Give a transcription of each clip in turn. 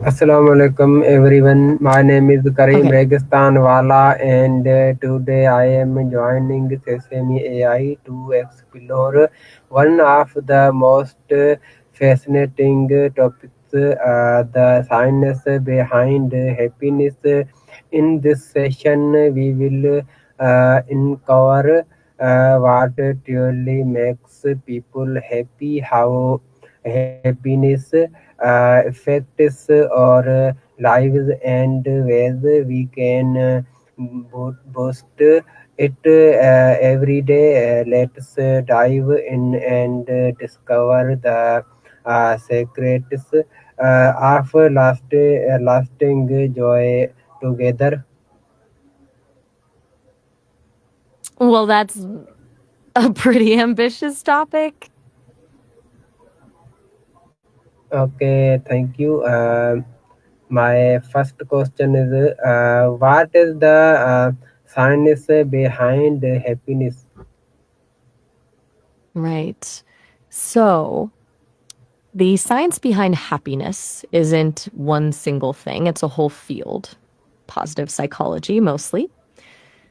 Assalamu alaikum everyone. My name is Karim Okay. Registanwala and today I am joining Sesemi AI to explore one of the most fascinating topics, the science behind happiness. In this session, we will uncover what truly makes people happy, how happiness affects our lives and ways we can boost it every day. Let's dive in and discover the secrets of lasting joy together. Well, that's a pretty ambitious topic. Okay, thank you. My first question is what is the science behind happiness? Right. So, the science behind happiness isn't one single thing, it's a whole field. Positive psychology, mostly.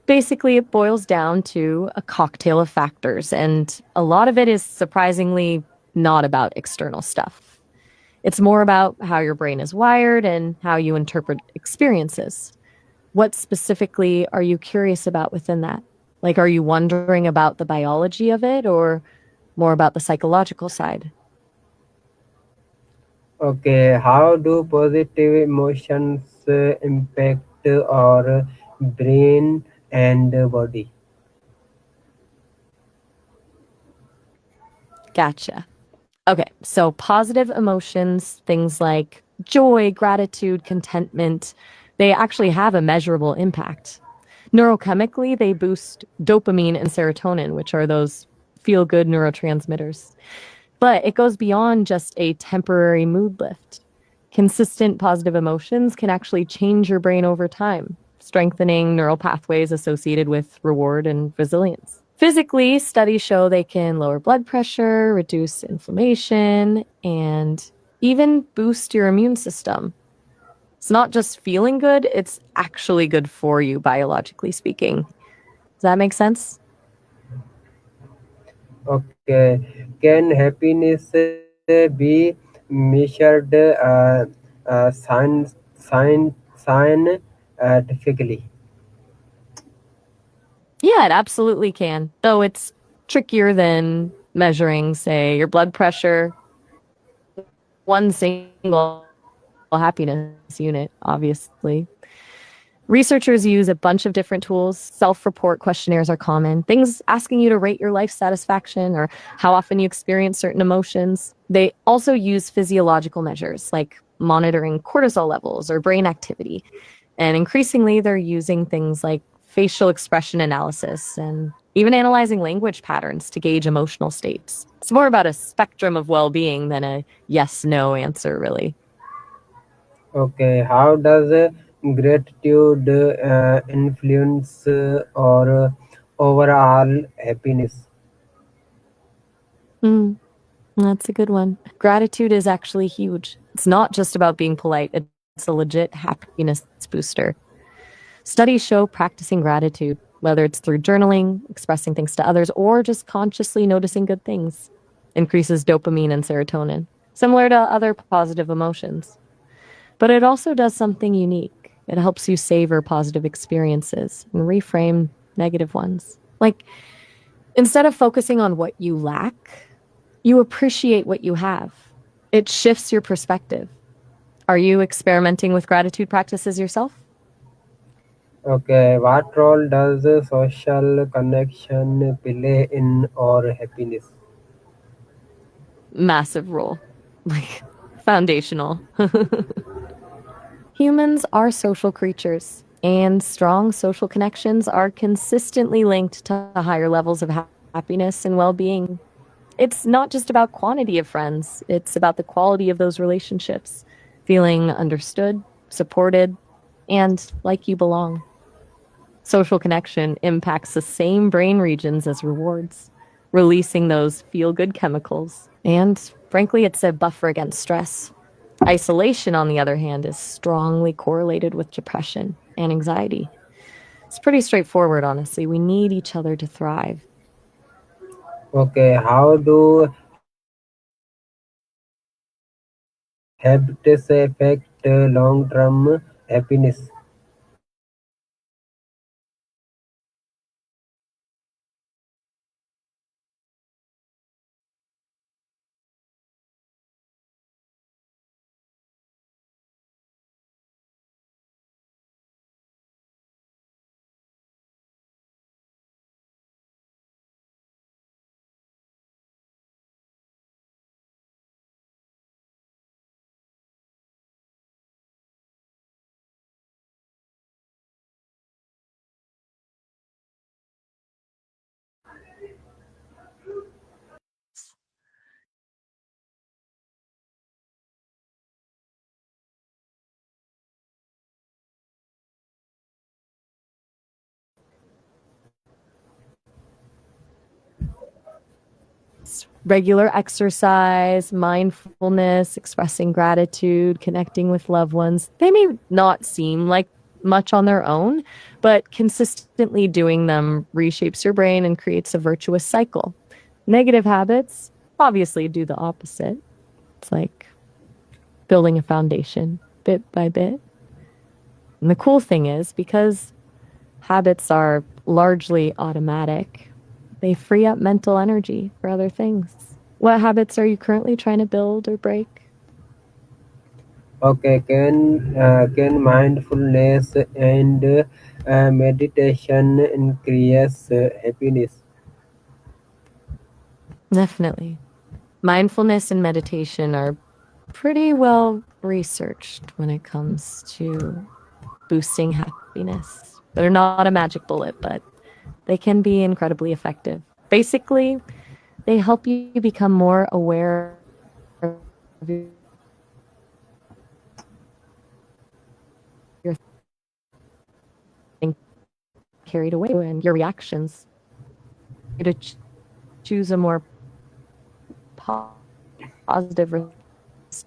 Basically, it boils down to a cocktail of factors, and a lot of it is surprisingly not about external stuff. It's more about how your brain is wired and how you interpret experiences. What specifically are you curious about within that? Like, are you wondering about the biology of it or more about the psychological side? Okay, how do positive emotions impact our brain and body? Gotcha. Okay, so positive emotions, things like joy, gratitude, contentment, they actually have a measurable impact. Neurochemically, they boost dopamine and serotonin, which are those feel good neurotransmitters. But it goes beyond just a temporary mood lift. Consistent positive emotions can actually change your brain over time, strengthening neural pathways associated with reward and resilience. Physically, studies show they can lower blood pressure, reduce inflammation, and even boost your immune system. It's not just feeling good, it's actually good for you, biologically speaking. Does that make sense? Okay, can happiness be measured scientifically? Yeah, it absolutely can, though it's trickier than measuring, say, your blood pressure, one single happiness unit, obviously. Researchers use a bunch of different tools. Self report questionnaires are common. Things asking you to rate your life satisfaction or how often you experience certain emotions. They also use physiological measures like monitoring cortisol levels or brain activity. And increasingly, they're using things like facial expression analysis and even analyzing language patterns to gauge emotional states. It's more about a spectrum of well being than a yes no answer, really. Okay, how does gratitude influence our overall happiness? Mm. That's a good one. Gratitude is actually huge. It's not just about being polite, it's a legit happiness booster. Studies show practicing gratitude, whether it's through journaling, expressing things to others, or just consciously noticing good things, increases dopamine and serotonin, similar to other positive emotions. But it also does something unique. It helps you savor positive experiences and reframe negative ones. Like, instead of focusing on what you lack, you appreciate what you have. It shifts your perspective. Are you experimenting with gratitude practices yourself? Okay, what role does social connection play in our happiness? Massive role. Like, foundational. Humans are social creatures, and strong social connections are consistently linked to higher levels of happiness and well being. It's not just about quantity of friends, it's about the quality of those relationships, feeling understood, supported, and like you belong. Social connection impacts the same brain regions as rewards, releasing those feel good chemicals. And frankly, it's a buffer against stress. Isolation, on the other hand, is strongly correlated with depression and anxiety. It's pretty straightforward, honestly. We need each other to thrive. Okay, how do habits affect long-term happiness? Regular exercise, mindfulness, expressing gratitude, connecting with loved ones. They may not seem like much on their own, but consistently doing them reshapes your brain and creates a virtuous cycle. Negative habits obviously do the opposite. It's like building a foundation bit by bit. And the cool thing is, because habits are largely automatic, they free up mental energy for other things. What habits are you currently trying to build or break? Okay, can mindfulness and meditation increase happiness? Definitely. Mindfulness and meditation are pretty well researched when it comes to boosting happiness. They're not a magic bullet, but they can be incredibly effective. Basically, they help you become more aware of your thinking carried away and your reactions. You to choose a more positive response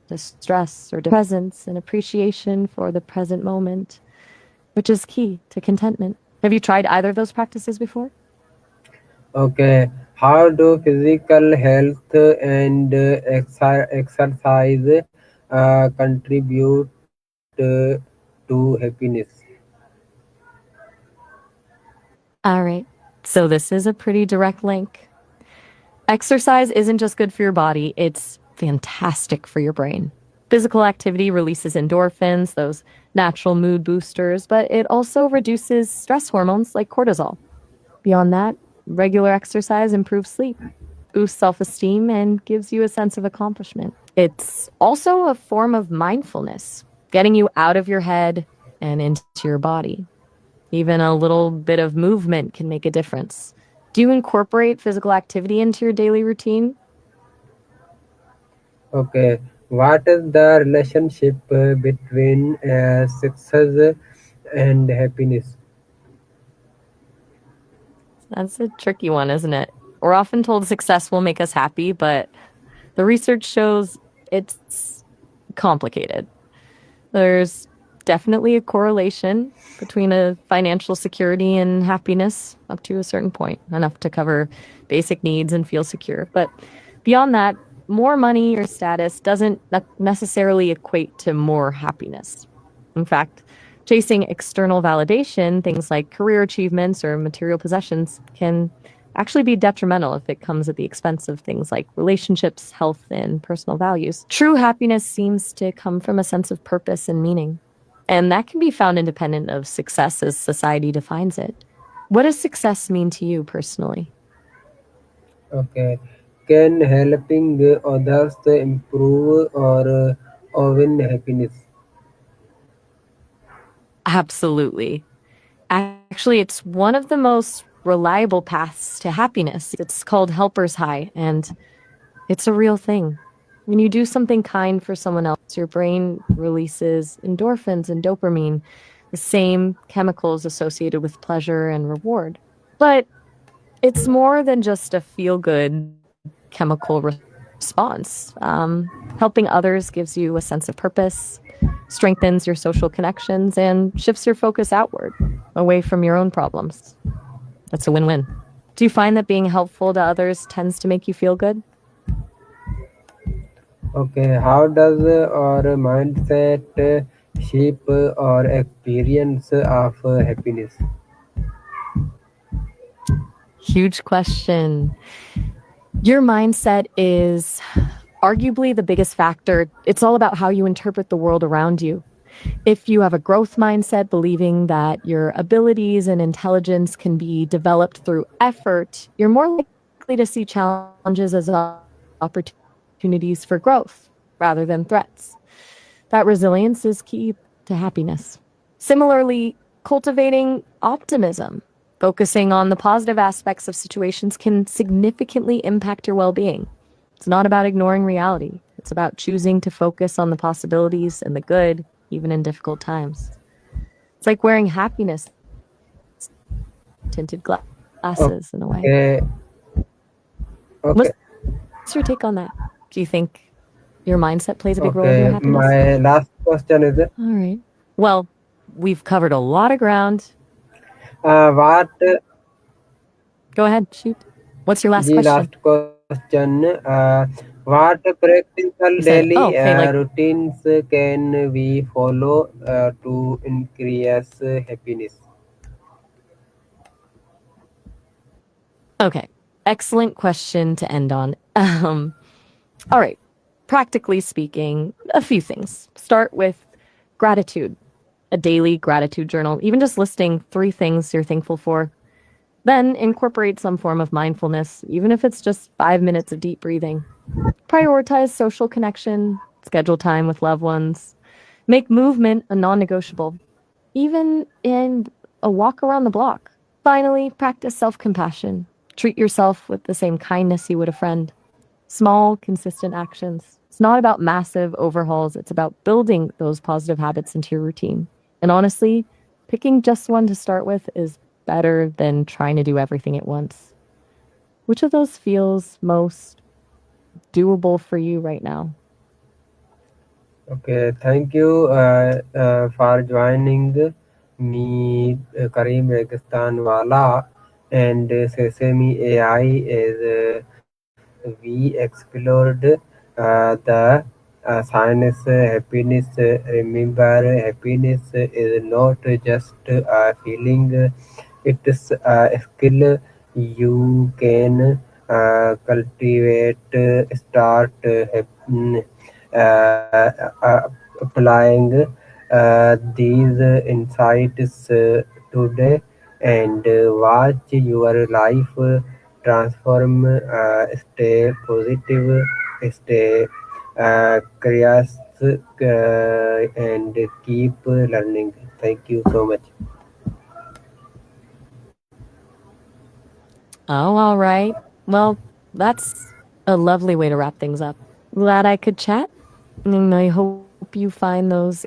to stress or presence and appreciation for the present moment, which is key to contentment. Have you tried either of those practices before? Okay, how do physical health and exercise contribute to happiness? All right. So, this is a pretty direct link. Exercise isn't just good for your body, it's fantastic for your brain. Physical activity releases endorphins, those natural mood boosters, but it also reduces stress hormones like cortisol. Beyond that, regular exercise improves sleep, boosts self esteem, and gives you a sense of accomplishment. It's also a form of mindfulness, getting you out of your head and into your body. Even a little bit of movement can make a difference. Do you incorporate physical activity into your daily routine? Okay, what is the relationship between success and happiness? That's a tricky one, isn't it? We're often told success will make us happy, but the research shows it's complicated. There's definitely a correlation between a financial security and happiness up to a certain point, enough to cover basic needs and feel secure. But beyond that, more money or status doesn't necessarily equate to more happiness. In fact, chasing external validation, things like career achievements or material possessions, can actually be detrimental if it comes at the expense of things like relationships, health, and personal values. True happiness seems to come from a sense of purpose and meaning, and that can be found independent of success as society defines it. What does success mean to you personally? Okay, can helping others improve or win happiness? Absolutely. Actually, it's one of the most reliable paths to happiness. It's called helper's high, and it's a real thing. When you do something kind for someone else, your brain releases endorphins and dopamine, the same chemicals associated with pleasure and reward. But it's more than just a feel good chemical response. response. Helping others gives you a sense of purpose, strengthens your social connections, and shifts your focus outward, away from your own problems. That's a win-win. Do you find that being helpful to others tends to make you feel good? Okay, how does our mindset shape our experience of happiness? Huge question. Your mindset is arguably the biggest factor. It's all about how you interpret the world around you. If you have a growth mindset, believing that your abilities and intelligence can be developed through effort, you're more likely to see challenges as opportunities for growth rather than threats. That resilience is key to happiness. Similarly, cultivating optimism, focusing on the positive aspects of situations can significantly impact your well being. It's not about ignoring reality, it's about choosing to focus on the possibilities and the good, even in difficult times. It's like wearing happiness tinted glasses in a way. Okay, okay, What's your take on that? Do you think your mindset plays a big role in your okay. happiness? My last question is All right. Well, we've covered a lot of ground. what Go ahead, shoot. What's your last the question? last question what practical You said, daily oh, hey, like, routines can we follow to increase happiness? okay. Excellent question to end on. All right. Practically speaking, a few things. Start with gratitude, a daily gratitude journal, even just listing 3 things you're thankful for. Then incorporate some form of mindfulness, even if it's just 5 minutes of deep breathing. Prioritize social connection, schedule time with loved ones, make movement a non negotiable, even in a walk around the block. Finally, practice self compassion. Treat yourself with the same kindness you would a friend. Small, consistent actions. It's not about massive overhauls, it's about building those positive habits into your routine. And honestly, picking just one to start with is better than trying to do everything at once. Which of those feels most doable for you right now? Okay, thank you for joining me, Karim Registanwala and Sesemi AI as we explored the science happiness. Remember, happiness is not just a feeling, it's a skill you can cultivate. Start uh, applying these insights today and watch your life transform. Stay positive, stay curious, and keep learning. Thank you so much. Oh, all right. Well, that's a lovely way to wrap things up. Glad I could chat. And I hope you find those